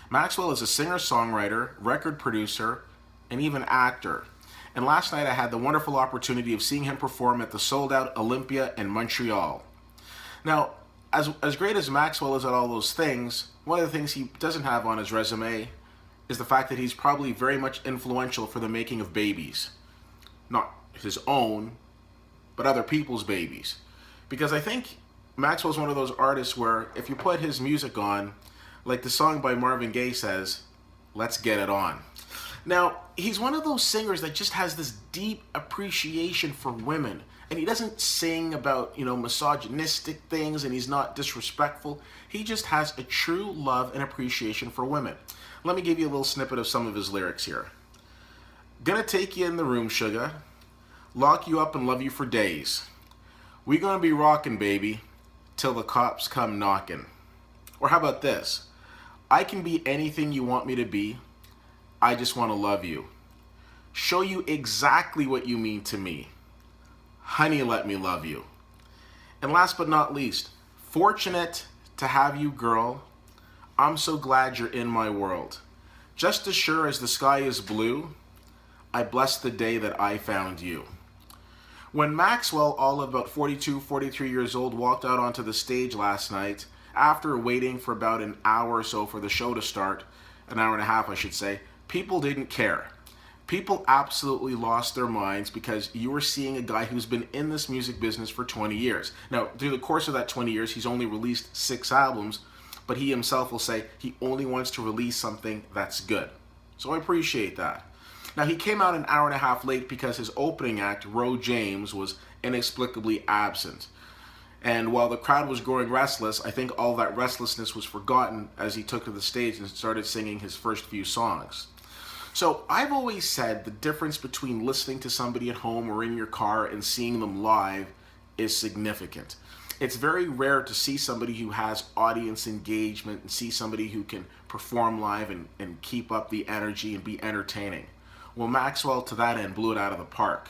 Maxwell is a singer-songwriter, record producer, and even actor. And last night I had the wonderful opportunity of seeing him perform at the sold-out Olympia in Montreal. Now, as great as Maxwell is at all those things, one of the things he doesn't have on his resume is the fact that he's probably very much influential for the making of babies. Not his own, but other people's babies. Because I think Maxwell's one of those artists where if you put his music on, like the song by Marvin Gaye says, let's get it on. Now, he's one of those singers that just has this deep appreciation for women. And he doesn't sing about, misogynistic things, and he's not disrespectful. He just has a true love and appreciation for women. Let me give you a little snippet of some of his lyrics here. Gonna take you in the room, sugar. Lock you up and love you for days. We gonna be rockin', baby, till the cops come knockin'. Or how about this? I can be anything you want me to be. I just want to love you. Show you exactly what you mean to me. Honey, let me love you. And last but not least, fortunate to have you, girl. I'm so glad you're in my world. Just as sure as the sky is blue, I bless the day that I found you. When Maxwell, all of about 42, 43 years old, walked out onto the stage last night, after waiting for about an hour or so for the show to start, an hour and a half I should say, people didn't care. People absolutely lost their minds because you were seeing a guy who's been in this music business for 20 years. Now, through the course of that 20 years, he's only released 6 albums, but he himself will say he only wants to release something that's good. So I appreciate that. Now, he came out an hour and a half late because his opening act, Ro James, was inexplicably absent. And while the crowd was growing restless, I think all that restlessness was forgotten as he took to the stage and started singing his first few songs. So I've always said the difference between listening to somebody at home or in your car and seeing them live is significant. It's very rare to see somebody who has audience engagement and see somebody who can perform live and keep up the energy and be entertaining. Well, Maxwell, to that end, blew it out of the park.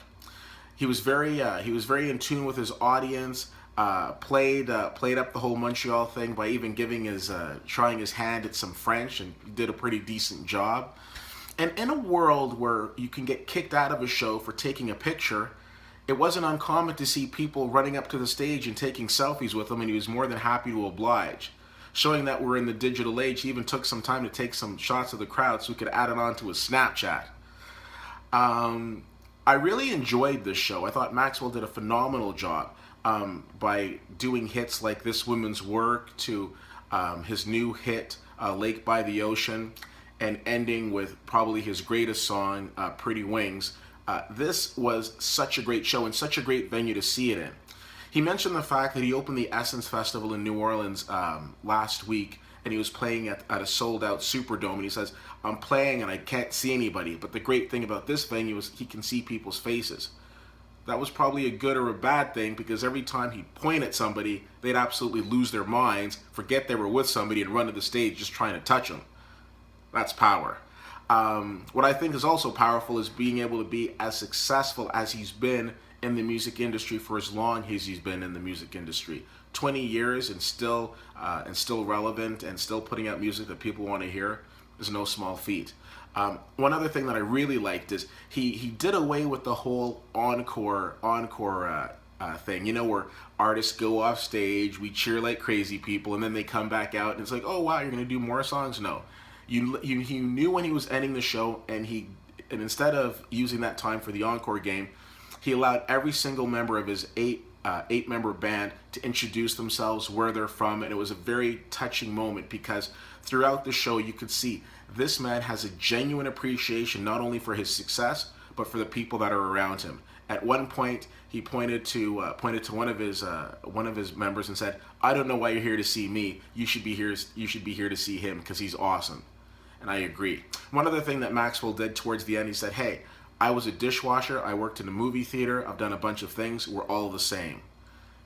He was very in tune with his audience. Played up the whole Montreal thing by even trying his hand at some French, and did a pretty decent job. And in a world where you can get kicked out of a show for taking a picture, it wasn't uncommon to see people running up to the stage and taking selfies with him, and he was more than happy to oblige. Showing that we're in the digital age, he even took some time to take some shots of the crowd so he could add it on to his Snapchat. I really enjoyed this show. I thought Maxwell did a phenomenal job by doing hits like This Woman's Work to his new hit, Lake by the Ocean, and ending with probably his greatest song, Pretty Wings. This was such a great show and such a great venue to see it in. He mentioned the fact that he opened the Essence Festival in New Orleans last week, and he was playing at a sold-out Superdome, and he says, I'm playing and I can't see anybody, but the great thing about this venue is he can see people's faces. That was probably a good or a bad thing, because every time he'd point at somebody, they'd absolutely lose their minds, forget they were with somebody, and run to the stage just trying to touch them. That's power. What I think is also powerful is being able to be as successful as he's been in the music industry for as long as he's been in the music industry. 20 years and still relevant and still putting out music that people want to hear is no small feat. One other thing that I really liked is he did away with the whole encore thing, where artists go off stage, we cheer like crazy people, and then they come back out and it's like, oh wow, you're gonna do more songs? No, he knew when he was ending the show, and instead of using that time for the encore game, he allowed every single member of his eight-member band to introduce themselves, where they're from, and it was a very touching moment because throughout the show you could see this man has a genuine appreciation not only for his success but for the people that are around him. At one point, he pointed to one of his members and said, "I don't know why you're here to see me. You should be here to see him because he's awesome." And I agree. One other thing that Maxwell did towards the end, he said, "Hey, I was a dishwasher. I worked in a movie theater. I've done a bunch of things. We're all the same."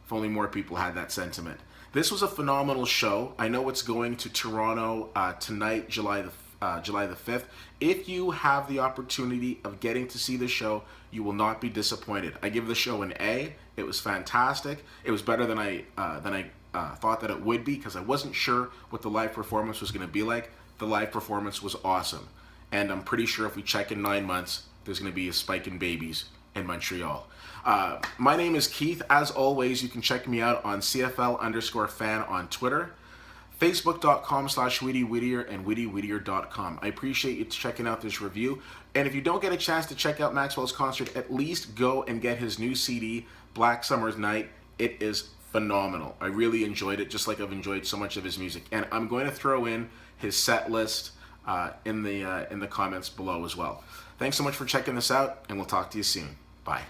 If only more people had that sentiment. This was a phenomenal show. I know it's going to Toronto tonight, July the 5th. If you have the opportunity of getting to see the show, you will not be disappointed. I give the show an A. It was fantastic. It was better than I thought that it would be, because I wasn't sure what the live performance was going to be like. the live performance was awesome. And I'm pretty sure if we check in 9 months, there's going to be a spike in babies in Montreal. My name is Keith. As always, you can check me out on CFL_fan on Twitter, Facebook.com/WittyWhittier and WittyWhittier.com. I appreciate you checking out this review. And if you don't get a chance to check out Maxwell's concert, at least go and get his new CD, "blackSUMMERS'night." It is phenomenal. I really enjoyed it, just like I've enjoyed so much of his music. And I'm going to throw in his set list in the comments below as well. Thanks so much for checking this out, and we'll talk to you soon. Bye.